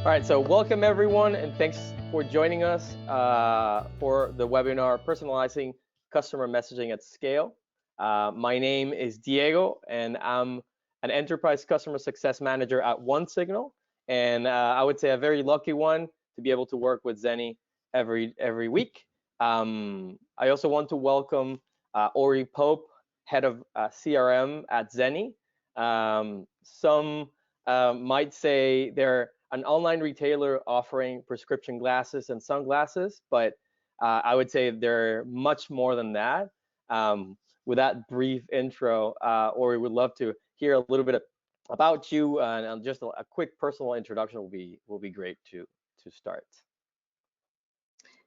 All right, so welcome everyone, and thanks for joining us for the webinar Personalizing Customer Messaging at Scale. My name is Diego, and I'm an Enterprise Customer Success Manager at OneSignal, and I would say a very lucky one to be able to work with Zenni every week. I also want to welcome Ori Pope, Head of CRM at Zenni. Some might say they're an online retailer offering prescription glasses and sunglasses, but I would say they're much more than that. With that brief intro, Ori, would love to hear a little bit about you, and just a quick personal introduction will be great to start.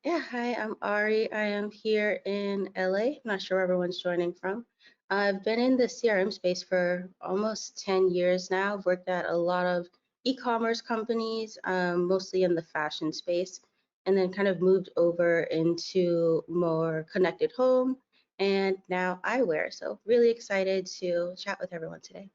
Yeah, hi, I'm Ari. I am here in LA. I'm not sure where everyone's joining from. I've been in the CRM space for almost 10 years now. I've worked at a lot of e-commerce companies, mostly in the fashion space, and then kind of moved over into more connected home and now eyewear. So really excited to chat with everyone today.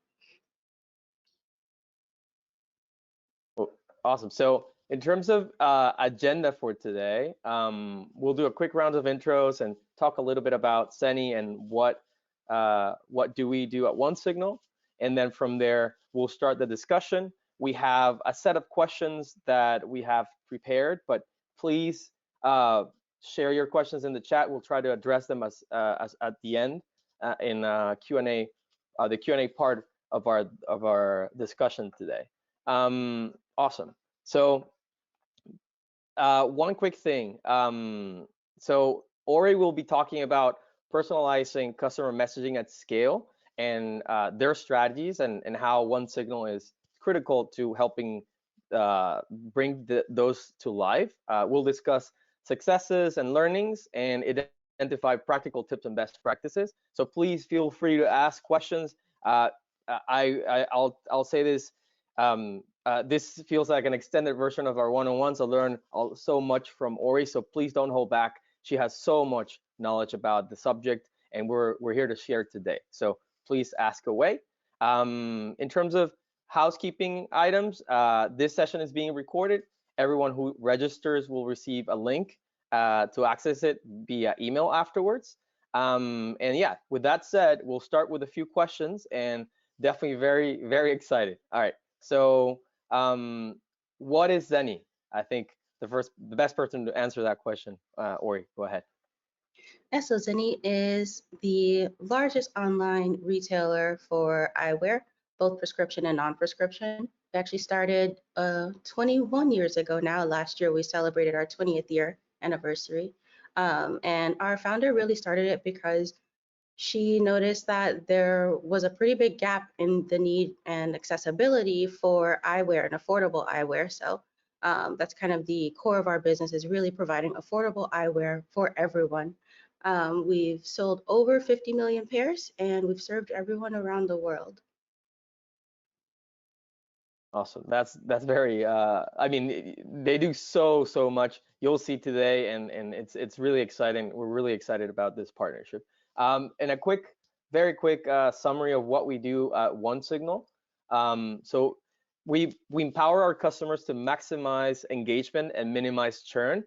Well, awesome. So in terms of agenda for today, we'll do a quick round of intros and talk a little bit about Seni and what do we do at OneSignal, and then from there we'll start the discussion. We have a set of questions that we have prepared, but please share your questions in the chat. We'll try to address them as at the end in Q&A, the Q&A part of our discussion today. Awesome. So one quick thing. So Ori will be talking about personalizing customer messaging at scale and their strategies and how OneSignal is critical to helping bring those to life. We'll discuss successes and learnings and identify practical tips and best practices. So please feel free to ask questions. I'll say this. This feels like an extended version of our one-on-ones. I learned so much from Ori, so please don't hold back. She has so much knowledge about the subject, and we're here to share today. So please ask away. In terms of housekeeping items, this session is being recorded. Everyone who registers will receive a link to access it via email afterwards. And yeah, with that said, we'll start with a few questions, and definitely very excited. All right, so what is Zenni? I think the best person to answer that question, Ori, go ahead. Yeah, so Zenni is the largest online retailer for eyewear, both prescription and non-prescription. We actually started 21 years ago now. Last year we celebrated our 20th year anniversary. And our founder really started it because she noticed that there was a pretty big gap in the need and accessibility for eyewear and affordable eyewear. So that's kind of the core of our business, is really providing affordable eyewear for everyone. We've sold over 50 million pairs, and we've served everyone around the world. Awesome. That's very. I mean, they do so much. You'll see today, and it's really exciting. We're really excited about this partnership. And a very quick summary of what we do at OneSignal. So we empower our customers to maximize engagement and minimize churn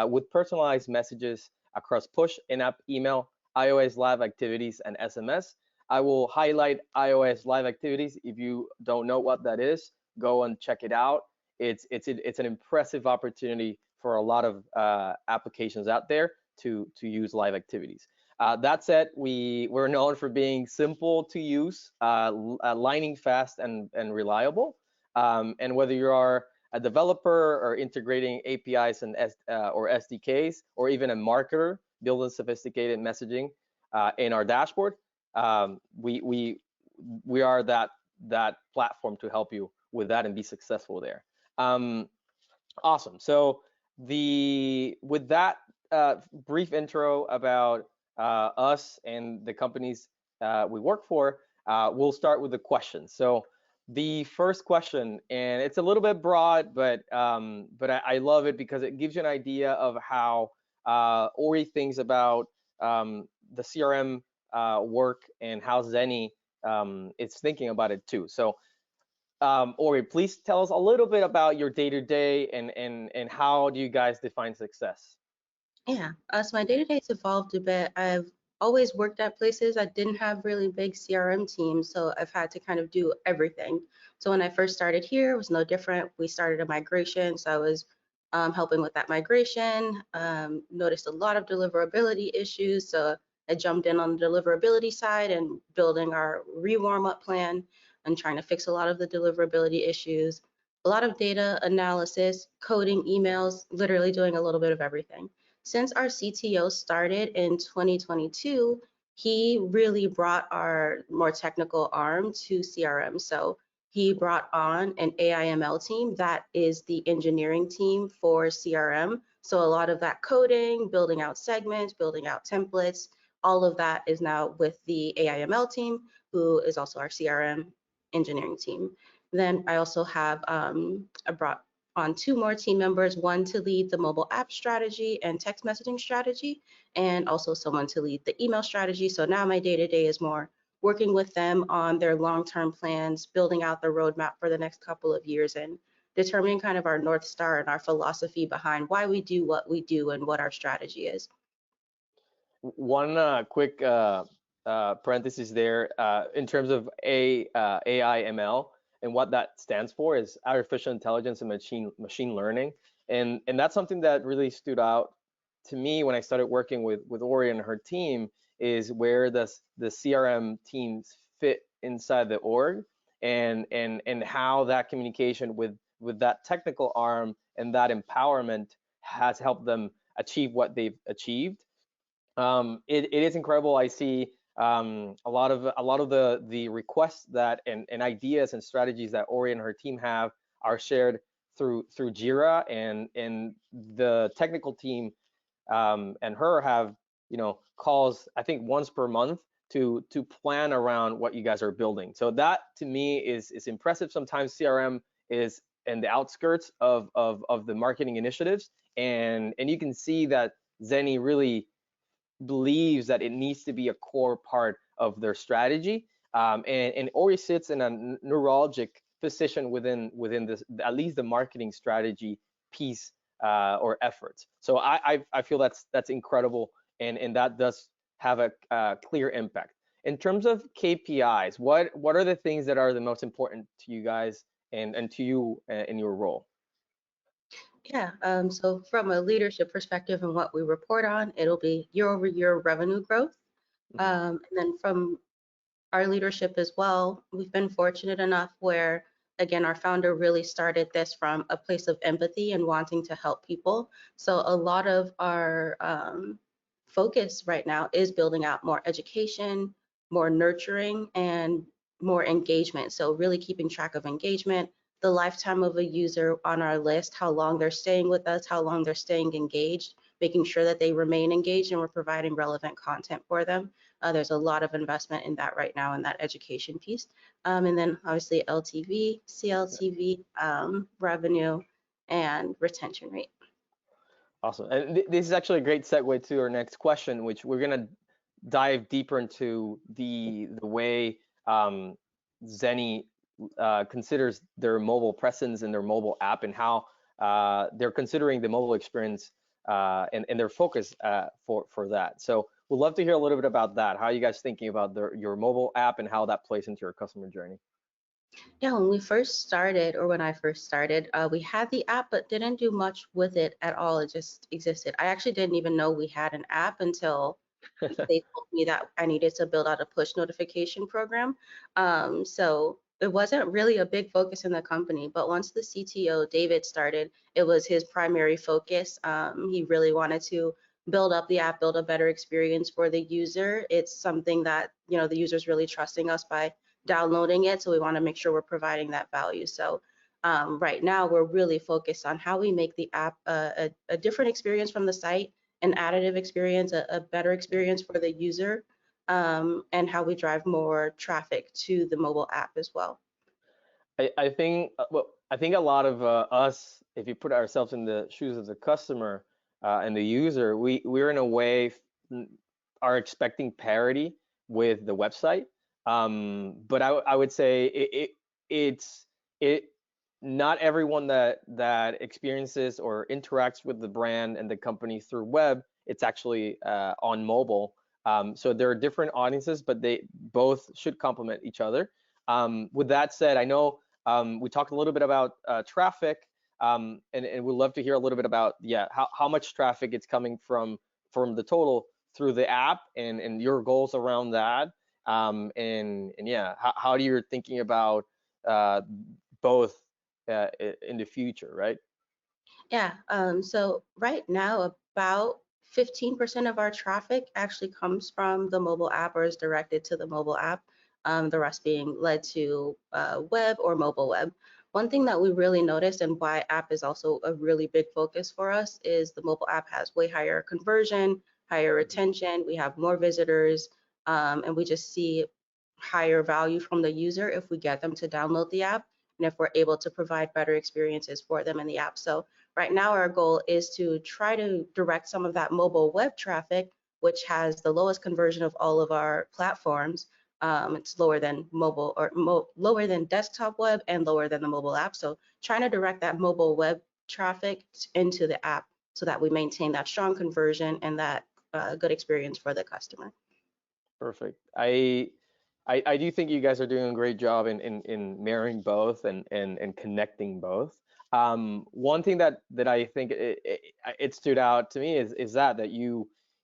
with personalized messages across push, in-app, email, iOS live activities, and SMS. I will highlight iOS live activities. If you don't know what that is, go and check it out. It's an impressive opportunity for a lot of applications out there to use live activities. That said, we're known for being simple to use, lightning fast and reliable. And whether you are a developer or integrating APIs and or SDKs, or even a marketer building sophisticated messaging in our dashboard, we are that platform to help you with that and be successful there. Awesome. So with that brief intro about us and the companies we work for, we'll start with the questions. So the first question, and it's a little bit broad, but I love it because it gives you an idea of how Ori thinks about the CRM work and how Zenni is thinking about it too. So Ori, please tell us a little bit about your day-to-day and how do you guys define success? Yeah, so my day-to-day's evolved a bit. I've always worked at places that didn't have really big CRM teams, so I've had to kind of do everything. So when I first started here, it was no different. We started a migration, so I was helping with that migration. Noticed a lot of deliverability issues, so I jumped in on the deliverability side and building our re-warm-up plan and trying to fix a lot of the deliverability issues. A lot of data analysis, coding, emails, literally doing a little bit of everything. Since our CTO started in 2022, he really brought our more technical arm to CRM. So he brought on an AI/ML team that is the engineering team for CRM. So a lot of that coding, building out segments, building out templates, all of that is now with the AI/ML team, who is also our CRM engineering team. Then I also have I brought on two more team members, one to lead the mobile app strategy and text messaging strategy, and also someone to lead the email strategy. So now my day-to-day is more working with them on their long-term plans, building out the roadmap for the next couple of years, and determining kind of our North Star and our philosophy behind why we do what we do and what our strategy is. One quick parenthesis there in terms of AI ML and what that stands for is artificial intelligence and machine learning, and that's something that really stood out to me when I started working with Ori and her team is where the CRM teams fit inside the org and how that communication with that technical arm and that empowerment has helped them achieve what they've achieved. It is incredible. I see a lot of the requests that and ideas and strategies that Ori and her team have are shared through Jira, and the technical team and her have calls I think once per month to plan around what you guys are building. So that to me is impressive. Sometimes CRM is in the outskirts of the marketing initiatives, and you can see that Zenni really believes that it needs to be a core part of their strategy. And Ori sits in a neurologic position within this, at least the marketing strategy piece or efforts. So I feel that's incredible, and that does have a clear impact. In terms of KPIs, what are the things that are the most important to you guys and to you in your role? Yeah, so from a leadership perspective and what we report on, it'll be year-over-year revenue growth. Mhm. And then from our leadership as well, we've been fortunate enough where, again, our founder really started this from a place of empathy and wanting to help people. So a lot of our focus right now is building out more education, more nurturing, and more engagement. So really keeping track of engagement, the lifetime of a user on our list, how long they're staying with us, how long they're staying engaged, making sure that they remain engaged and we're providing relevant content for them. There's a lot of investment in that right now in that education piece. And then obviously LTV, CLTV, revenue, and retention rate. Awesome. And this is actually a great segue to our next question, which we're gonna dive deeper into the way Zenni considers their mobile presence and their mobile app and how they're considering the mobile experience and their focus for that. So we'd love to hear a little bit about that. How are you guys thinking about your mobile app and how that plays into your customer journey? Yeah, when we first started, or when I first started, we had the app, but didn't do much with it at all. It just existed. I actually didn't even know we had an app until they told me that I needed to build out a push notification program. So it wasn't really a big focus in the company, but once the CTO, David, started, it was his primary focus. He really wanted to build up the app, build a better experience for the user. It's something that, the user's really trusting us by downloading it. So we want to make sure we're providing that value. So right now, we're really focused on how we make the app a different experience from the site, an additive experience, a better experience for the user, and how we drive more traffic to the mobile app as well. I think well, I think a lot of us, if you put ourselves in the shoes of the customer and the user, we're in a way are expecting parity with the website. But I would say it's it not everyone that experiences or interacts with the brand and the company through web, it's actually on mobile. So there are different audiences, but they both should complement each other. With that said, I know we talked a little bit about traffic, and we'd love to hear a little bit about, yeah, how much traffic it's coming from the total through the app, and your goals around that. And yeah, how do you thinking about uh, both in the future, right? Yeah, so right now, about 15% of our traffic actually comes from the mobile app or is directed to the mobile app, the rest being led to web or mobile web. One thing that we really noticed and why app is also a really big focus for us is the mobile app has way higher conversion, higher Mhm. retention, we have more visitors, and we just see higher value from the user if we get them to download the app and if we're able to provide better experiences for them in the app. So right now, our goal is to try to direct some of that mobile web traffic, which has the lowest conversion of all of our platforms. It's lower than mobile or lower than desktop web and lower than the mobile app. So trying to direct that mobile web traffic into the app so that we maintain that strong conversion and that good experience for the customer. Perfect. I do think you guys are doing a great job in marrying both and connecting both. One thing that I think it stood out to me is that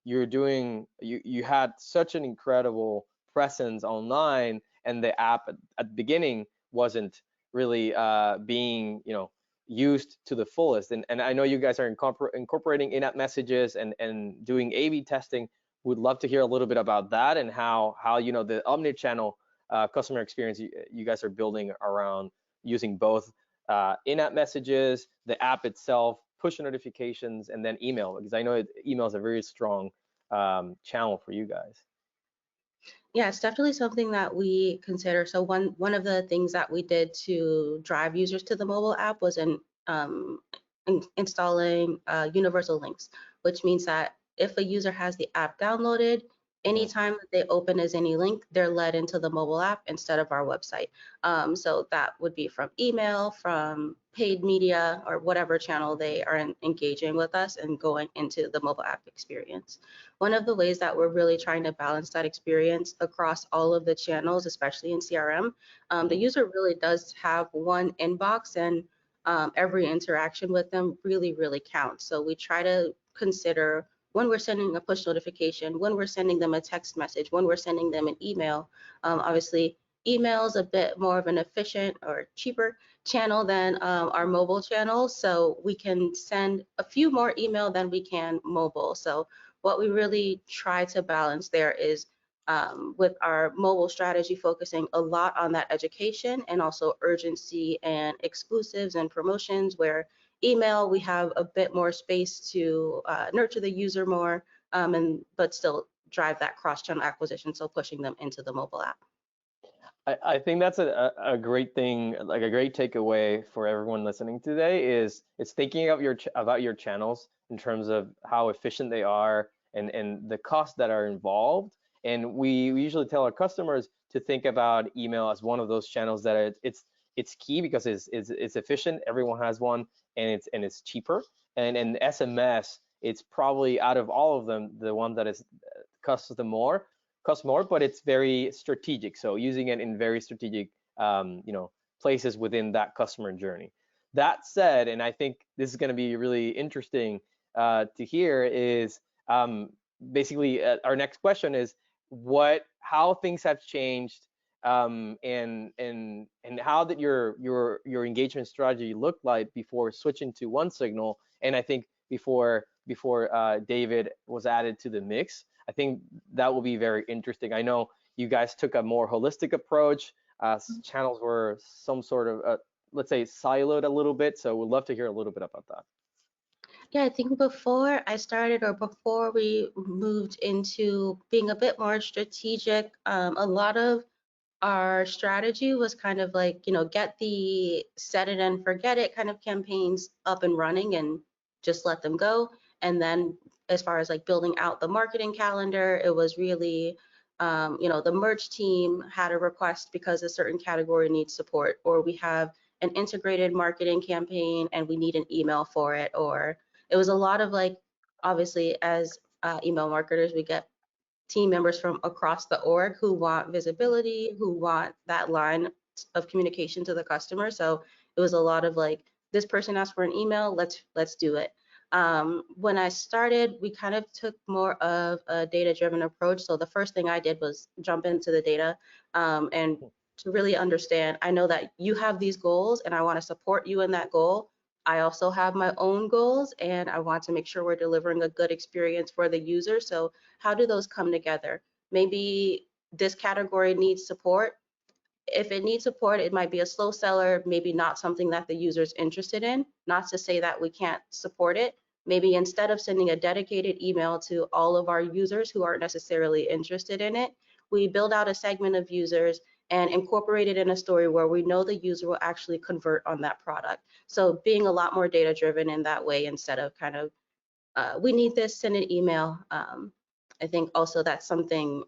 you're doing you had such an incredible presence online, and the app at the beginning wasn't really being, used to the fullest. And I know you guys are incorporating in-app messages and doing A/B testing. Would love to hear a little bit about that, and how the omni-channel customer experience you guys are building around using both in-app messages, the app itself, push notifications, and then email, because I know email is a very strong channel for you guys. Yeah, it's definitely something that we consider. So one of the things that we did to drive users to the mobile app was installing universal links, which means that if a user has the app downloaded, Hmm. anytime that they open as any link, they're led into the mobile app instead of our website. So that would be from email, from paid media, or whatever channel they are engaging with us and going into the mobile app experience. One of the ways that we're really trying to balance that experience across all of the channels, especially in CRM, the Hmm. user really does have one inbox, and every interaction with them really, really counts. So we try to consider when we're sending a push notification, when we're sending them a text message, when we're sending them an email. Obviously, email is a bit more of an efficient or cheaper channel than our mobile channel. So we can send a few more email than we can mobile. So what we really try to balance there is with our mobile strategy, focusing a lot on that education and also urgency and exclusives and promotions, where email, we have a bit more space to nurture the user more, but still drive that cross-channel acquisition, so pushing them into the mobile app. I think that's a great thing, like a great takeaway for everyone listening today is thinking of about your channels in terms of how efficient they are, and the costs that are involved. And we usually tell our customers to think about email as one of those channels that it's key because it's efficient. Everyone has one, and it's cheaper. And SMS, it's probably out of all of them the one that is costs more, but it's very strategic. So using it in very strategic, places within that customer journey. That said, and I think this is going to be really interesting to hear, is basically our next question is how things have changed, and how did your engagement strategy look like before switching to one signal, and I think before David was added to the mix. I think that will be very interesting. I know you guys took a more holistic approach. Channels were some sort of, let's say, siloed a little bit. So we'd love to hear a little bit about that. Yeah, I think before I started or before we moved into being a bit more strategic, a lot of our strategy was kind of like, get the set it and forget it kind of campaigns up and running and just let them go. And then as far as like building out the marketing calendar, it was really, the merch team had a request because a certain category needs support, or we have an integrated marketing campaign and we need an email for it. Or it was a lot of like, obviously as email marketers, we get team members from across the org who want visibility, who want that line of communication to the customer. So it was a lot of like, this person asked for an email, let's do it. When I started, we kind of took more of a data-driven approach. So the first thing I did was jump into the data and to really understand, I know that you have these goals and I want to support you in that goal. I also have my own goals and I want to make sure we're delivering a good experience for the user. So how do those come together? Maybe this category needs support. If it needs support, it might be a slow seller, maybe not something that the user is interested in. Not to say that we can't support it. Maybe instead of sending a dedicated email to all of our users who aren't necessarily interested in it, we build out a segment of users and incorporate it in a story where we know the user will actually convert on that product. So being a lot more data driven in that way instead of kind of, we need this, send an email. I think also that's something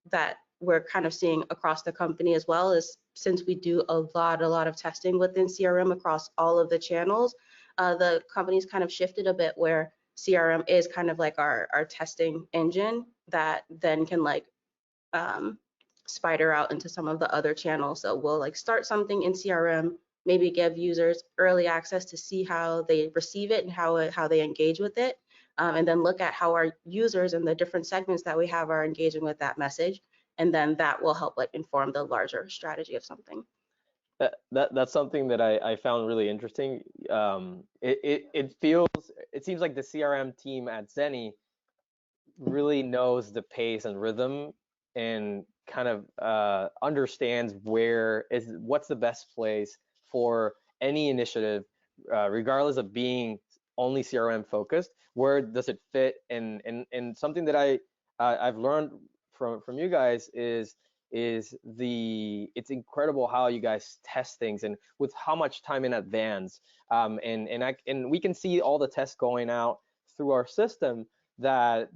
that we're kind of seeing across the company as well, is since we do a lot of testing within CRM across all of the channels, the company's kind of shifted a bit where CRM is kind of like our testing engine that then can like um, spider out into some of the other channels. So we'll like start something in CRM, maybe give users early access to see how they receive it and how they engage with it, and then look at how our users and the different segments that we have are engaging with that message, and then that will help like inform the larger strategy of something. That's something that I found really interesting. It feels, it seems like the CRM team at Zenni really knows the pace and rhythm and kind of understands what's the best place for any initiative, regardless of being only CRM focused. Where does it fit? And something that I've learned from you guys is it's incredible how you guys test things and with how much time in advance. And we can see all the tests going out through our system that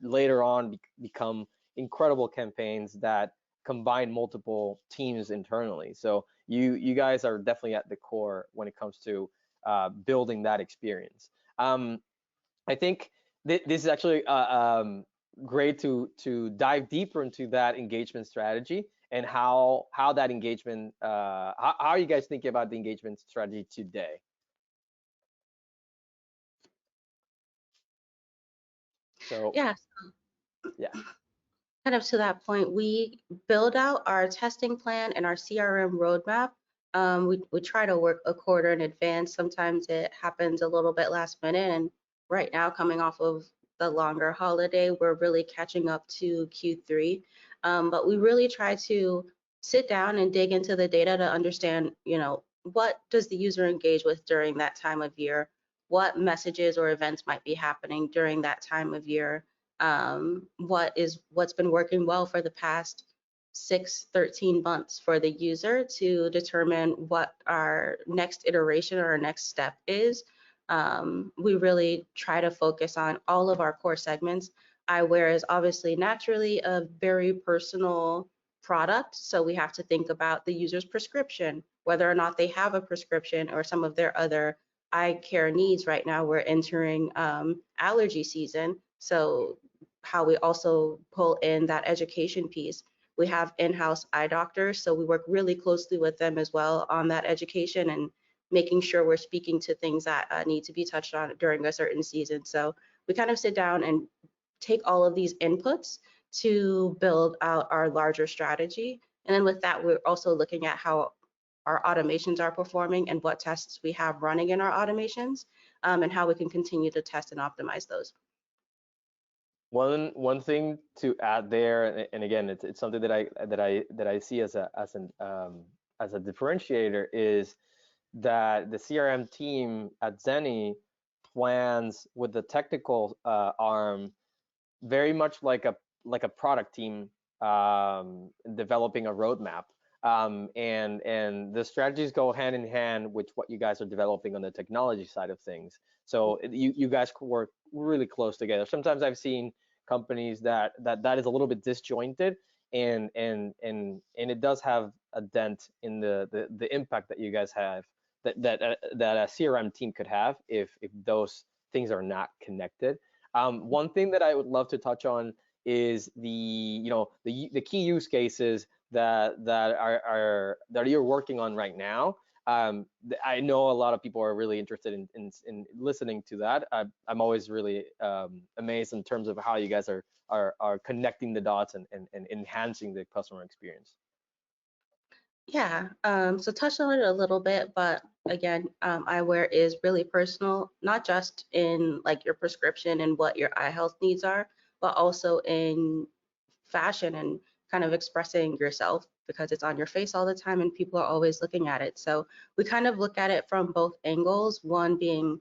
later on become incredible campaigns that combine multiple teams internally. So you guys are definitely at the core when it comes to building that experience. I think this is actually great to dive deeper into that engagement strategy and how that engagement how are you guys thinking about the engagement strategy today? So Yeah, yeah. kind of to that point, we build out our testing plan and our CRM roadmap. We try to work a quarter in advance. Sometimes it happens a little bit last minute. And right now, coming off of the longer holiday, we're really catching up to Q3. But we really try to sit down and dig into the data to understand, what does the user engage with during that time of year? What messages or events might be happening during that time of year? What's been working well for the past 13 months for the user to determine what our next iteration or our next step is. We really try to focus on all of our core segments. Eyewear is obviously naturally a very personal product, so we have to think about the user's prescription, whether or not they have a prescription or some of their other eye care needs. Right now, we're entering allergy season, so how we also pull in that education piece. We have in-house eye doctors, so we work really closely with them as well on that education and making sure we're speaking to things that need to be touched on during a certain season. So we kind of sit down and take all of these inputs to build out our larger strategy. And then with that, we're also looking at how our automations are performing and what tests we have running in our automations, and how we can continue to test and optimize those. One thing to add there, and again, it's something that I see as a differentiator is that the CRM team at Zenni plans with the technical arm very much like a product team developing a roadmap. And the strategies go hand in hand with what you guys are developing on the technology side of things. So you guys work really close together. Sometimes I've seen companies that is a little bit disjointed, and it does have a dent in the impact that you guys have, that a CRM team could have if those things are not connected. One thing that I would love to touch on is the key use cases that you're working on right now. I know a lot of people are really interested in listening to that. I'm always really amazed in terms of how you guys are connecting the dots and enhancing the customer experience. Yeah, so touched on it a little bit, but again, eyewear is really personal, not just in like your prescription and what your eye health needs are, but also in fashion and kind of expressing yourself because it's on your face all the time and people are always looking at it. So we kind of look at it from both angles, one being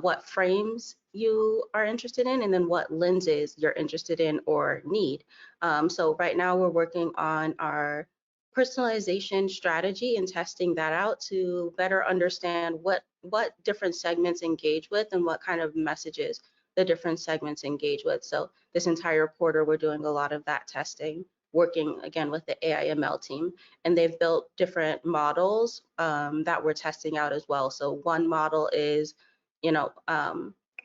what frames you are interested in, and then what lenses you're interested in or need. So right now we're working on our personalization strategy and testing that out to better understand what different segments engage with and what kind of messages the different segments engage with. So this entire quarter, we're doing a lot of that testing, working again with the AI/ML team, and they've built different models that we're testing out as well. So one model is, you know,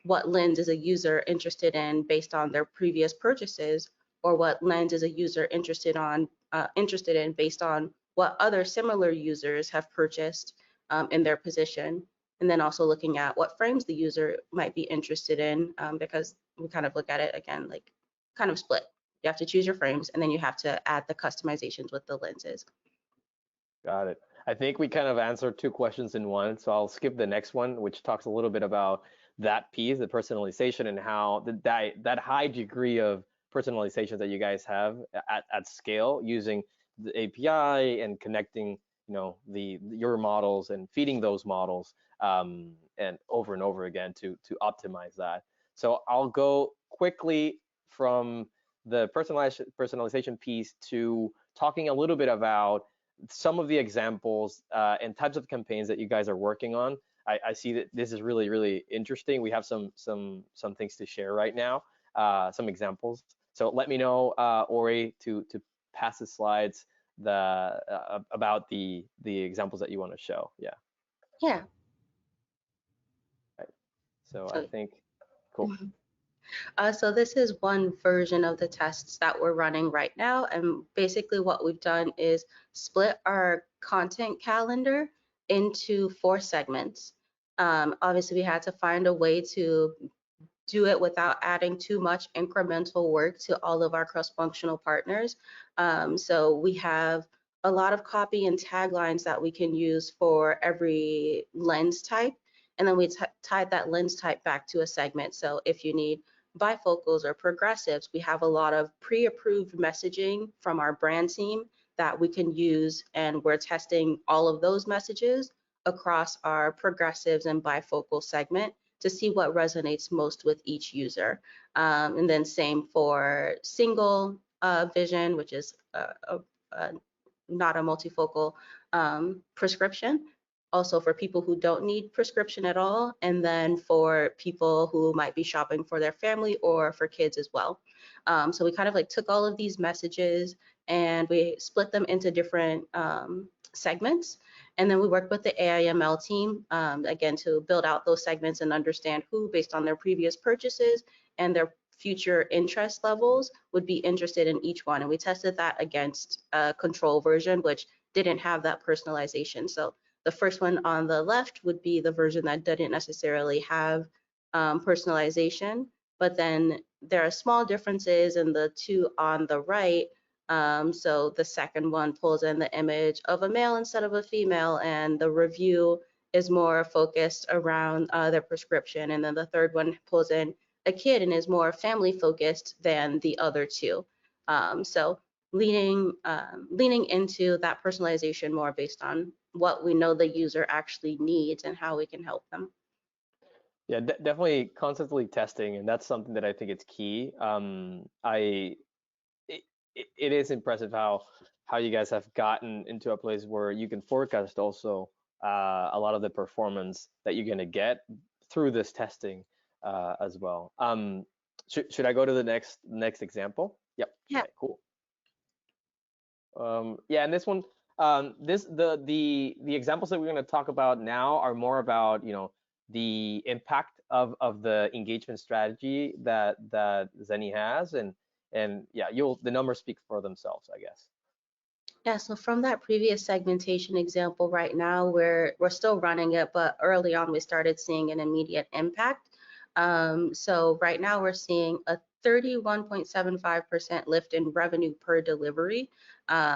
what lens is a user interested in based on their previous purchases, or what lens is a user interested in based on what other similar users have purchased in their position. And then also looking at what frames the user might be interested in, because we kind of look at it again, like kind of split. You have to choose your frames and then you have to add the customizations with the lenses. Got it. I think we kind of answered two questions in one, so I'll skip the next one, which talks a little bit about that piece, the personalization, and how that high degree of personalization that you guys have at scale using the API and connecting, the your models and feeding those models and over again to optimize that. So I'll go quickly from the personalization piece to talking a little bit about some of the examples and types of campaigns that you guys are working on. I see that this is really, really interesting. We have some things to share right now, some examples. So let me know, Ori, to pass the slides about the examples that you want to show. Yeah. Yeah. Right. So I So, think, cool. so this is one version of the tests that we're running right now. And basically what we've done is split our content calendar into 4 segments. Obviously, we had to find a way to do it without adding too much incremental work to all of our cross-functional partners. So we have a lot of copy and taglines that we can use for every lens type. And then we tied that lens type back to a segment. So if you need bifocals or progressives, we have a lot of pre-approved messaging from our brand team that we can use. And we're testing all of those messages across our progressives and bifocal segment to see what resonates most with each user. And then same for single vision, which is not a multifocal prescription. Also for people who don't need prescription at all, and then for people who might be shopping for their family or for kids as well. So we kind of like took all of these messages and we split them into different segments. And then we worked with the AI/ML team, again, to build out those segments and understand who, based on their previous purchases and their future interest levels, would be interested in each one. And we tested that against a control version, which didn't have that personalization. So the first one on the left would be the version that didn't necessarily have personalization, but then there are small differences in the two on the right. So the second one pulls in the image of a male instead of a female, and the review is more focused around their prescription. And then the third one pulls in a kid and is more family focused than the other two. So leaning into that personalization more based on what we know the user actually needs and how we can help them. Yeah, definitely constantly testing, and that's something that I think it's key. It, it is impressive how you guys have gotten into a place where you can forecast also a lot of the performance that you're going to get through this testing as well. Should I go to the next example? Yep. Yeah. Okay, cool. Yeah, and this one The examples that we're going to talk about now are more about, the impact of the engagement strategy that Zenni has, and yeah, the numbers speak for themselves, I guess. Yeah, so from that previous segmentation example, right now we're still running it, but early on we started seeing an immediate impact. So right now we're seeing a 31.75% lift in revenue per delivery.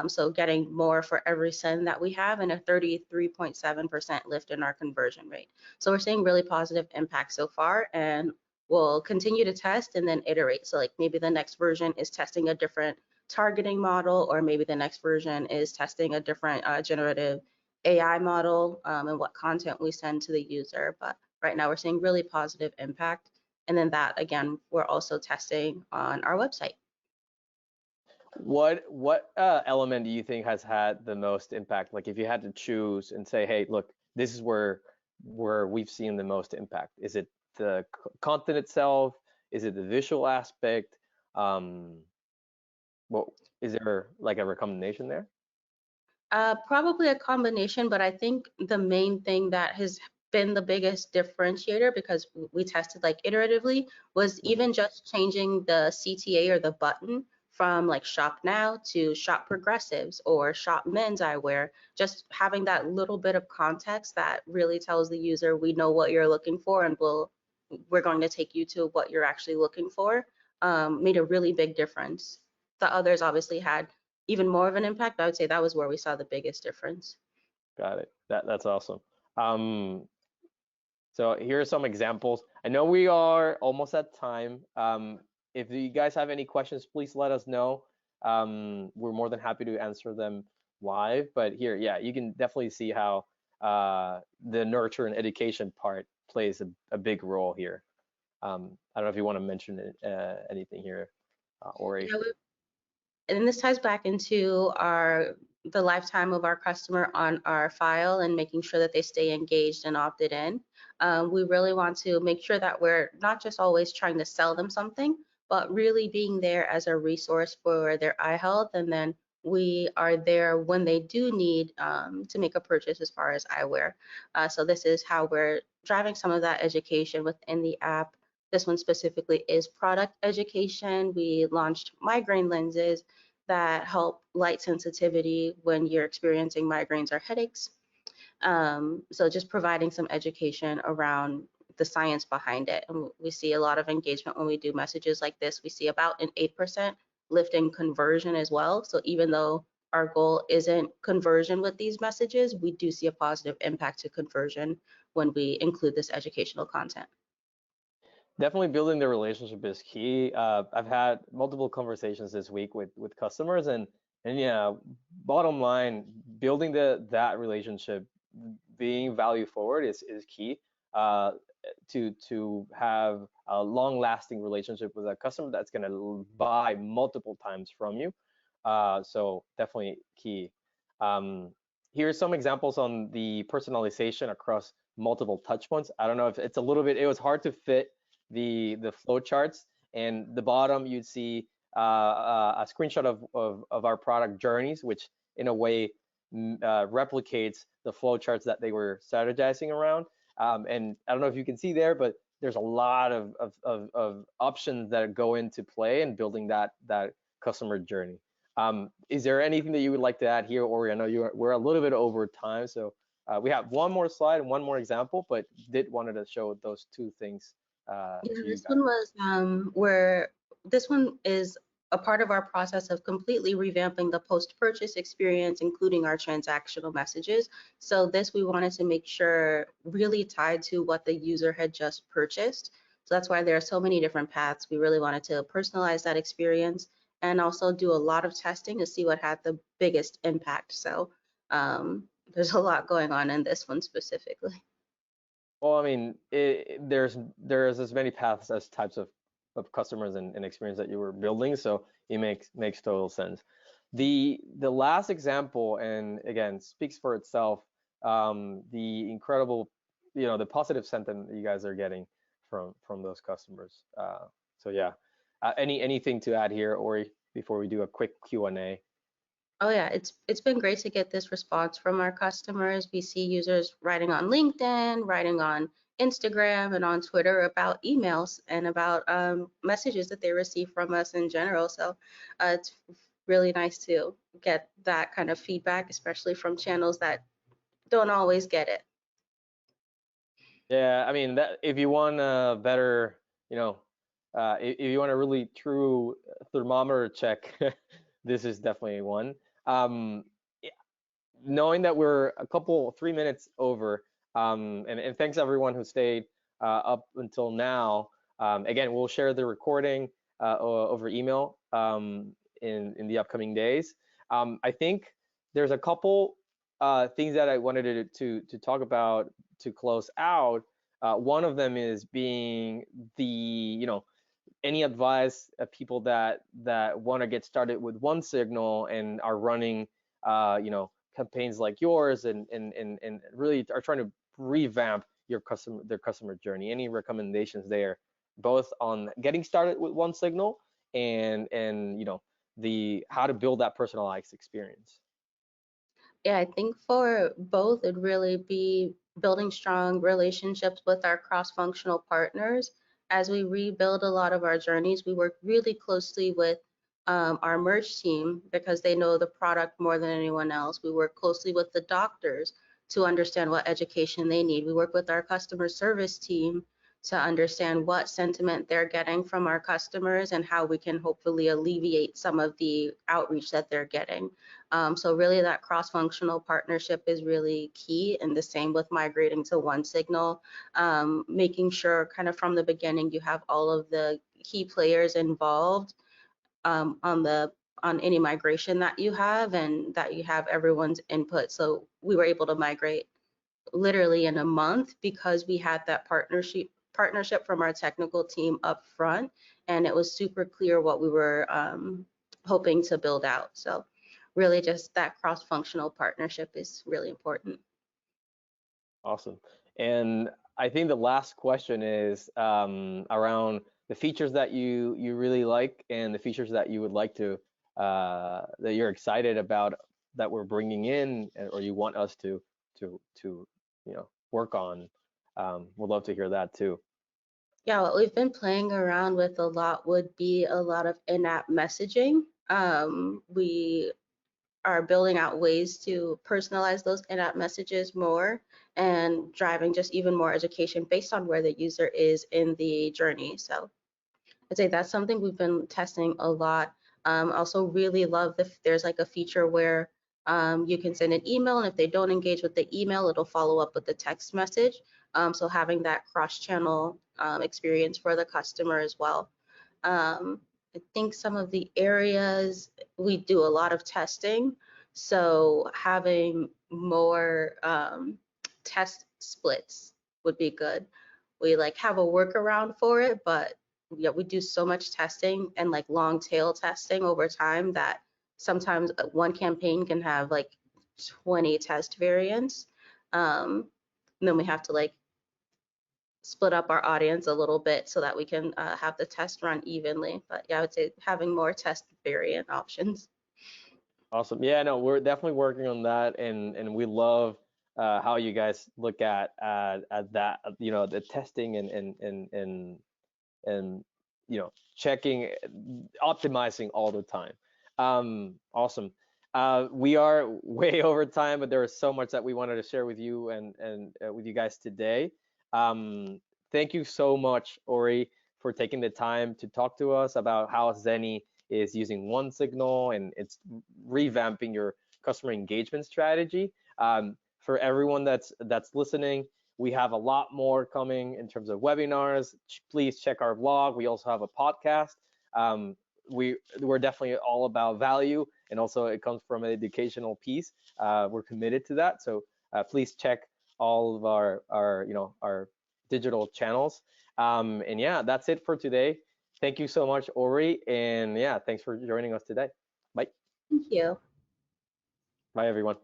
So getting more for every send that we have, and a 33.7% lift in our conversion rate. So we're seeing really positive impact so far, and we'll continue to test and then iterate. So like maybe the next version is testing a different targeting model, or maybe the next version is testing a different generative AI model, and what content we send to the user. But right now we're seeing really positive impact. And then that, again, we're also testing on our website. What element do you think has had the most impact? Like if you had to choose and say, hey, look, this is where we've seen the most impact. Is it the content itself? Is it the visual aspect? Um, well, is there like a recommendation there? Probably a combination, but I think the main thing that has been the biggest differentiator, because we tested like iteratively, was Mhm. even just changing the CTA or the button from like shop now to shop progressives or shop men's eyewear. Just having that little bit of context that really tells the user we know what you're looking for, and we're going to take you to what you're actually looking for, made a really big difference. The others obviously had even more of an impact. I would say that was where we saw the biggest difference. Got it. That's awesome. Um, so here are some examples. I know we are almost at time. If you guys have any questions, please let us know. We're more than happy to answer them live. But here, yeah, you can definitely see how the nurture and education part plays a big role here. I don't know if you want to mention anything here, Ori. Yeah, and this ties back into our the lifetime of our customer on our file and making sure that they stay engaged and opted in. We really want to make sure that we're not just always trying to sell them something, but really being there as a resource for their eye health. And then we are there when they do need to make a purchase as far as eyewear. So this is how we're driving some of that education within the app. This one specifically is product education. We launched migraine lenses that help light sensitivity when you're experiencing migraines or headaches. So just providing some education around the science behind it. And we see a lot of engagement when we do messages like this. We see about an 8% lift in conversion as well. So even though our goal isn't conversion with these messages, we do see a positive impact to conversion when we include this educational content. Definitely building the relationship is key. I've had multiple conversations this week with customers, and yeah, bottom line, building that relationship, being value forward is key. Uh, to have a long lasting relationship with a customer that's going to buy multiple times from you. So definitely key. Um, Here's some examples on the personalization across multiple touch points. I don't know if it's a little bit, it was hard to fit the flow charts, and the bottom you'd see a screenshot of our product journeys, which in a way replicates the flow charts that they were strategizing around. And I don't know if you can see there, but there's a lot of options that go into play in building that customer journey. Is there anything that you would like to add here, Ori? I know we're a little bit over time, so we have one more slide and one more example, but did wanted to show those two things Yeah, to you this guys. one was where this one is a part of our process of completely revamping the post-purchase experience, including our transactional messages. So this we wanted to make sure really tied to what the user had just purchased. So that's why there are so many different paths. We really wanted to personalize that experience and also do a lot of testing to see what had the biggest impact. So there's a lot going on in this one specifically. Well, I mean, there's as many paths as types of customers and experience that you were building, so it makes total sense. The last example, and again, speaks for itself. The incredible, the positive sentiment that you guys are getting from those customers. So yeah, anything to add here, Ori, before we do a quick Q&A? Oh yeah, it's been great to get this response from our customers. We see users writing on LinkedIn, writing on Instagram, and on Twitter about emails and about messages that they receive from us in general. So it's really nice to get that kind of feedback, especially from channels that don't always get it. Yeah, I mean that if you want a better, you know, if you want a really true thermometer check, this is definitely one. Um, Knowing that we're a couple 3 minutes over, and thanks everyone who stayed up until now. Again, we'll share the recording over email in the upcoming days. I think there's a couple things that I wanted to talk about to close out. One of them is being the, any advice of people that want to get started with one signal and are running campaigns like yours and really are trying to revamp their customer journey. Any recommendations there, both on getting started with one signal and the how to build that personalized experience. Yeah, I think for both, it'd really be building strong relationships with our cross-functional partners. As we rebuild a lot of our journeys, we work really closely with our merch team because they know the product more than anyone else. We work closely with the doctors to understand what education they need. We work with our customer service team to understand what sentiment they're getting from our customers and how we can hopefully alleviate some of the outreach that they're getting. So really that cross-functional partnership is really key, and the same with migrating to one signal, making sure kind of from the beginning you have all of the key players involved on any migration that you have and that you have everyone's input. So we were able to migrate literally in a month because we had that partnership from our technical team up front, and it was super clear what we were hoping to build out. So really just that cross-functional partnership is really important. Awesome. And I think the last question is around the features that you really like and the features that you would like to that you're excited about that we're bringing in or you want us to work on. Would love to hear that too. Yeah, what we've been playing around with a lot would be a lot of in-app messaging. We are building out ways to personalize those in-app messages more and driving just even more education based on where the user is in the journey. So I'd say that's something we've been testing a lot. Also really love there's like a feature where you can send an email, and if they don't engage with the email, it'll follow up with a text message. So having that cross-channel experience for the customer as well. I think some of the areas we do a lot of testing, so having more test splits would be good. We like have a workaround for it, but yeah, we do so much testing and like long tail testing over time that sometimes one campaign can have like 20 test variants. And then we have to like split up our audience a little bit so that we can have the test run evenly. But yeah, I would say having more test variant options. Awesome. Yeah, no, we're definitely working on that, and we love how you guys look at that, the testing and checking, optimizing all the time. Awesome. We are way over time, but there is so much that we wanted to share with you and with you guys today. Um, Thank you so much, Ori, for taking the time to talk to us about how Zenni is using one signal and it's revamping your customer engagement strategy. For everyone that's listening, we have a lot more coming in terms of webinars. Please check our blog. We also have a podcast. Um, we're definitely all about value, and also it comes from an educational piece. We're committed to that. So please check all of our digital channels. And yeah, that's it for today. Thank you so much, Ori, and yeah, thanks for joining us today. Bye. Thank you. Bye, everyone.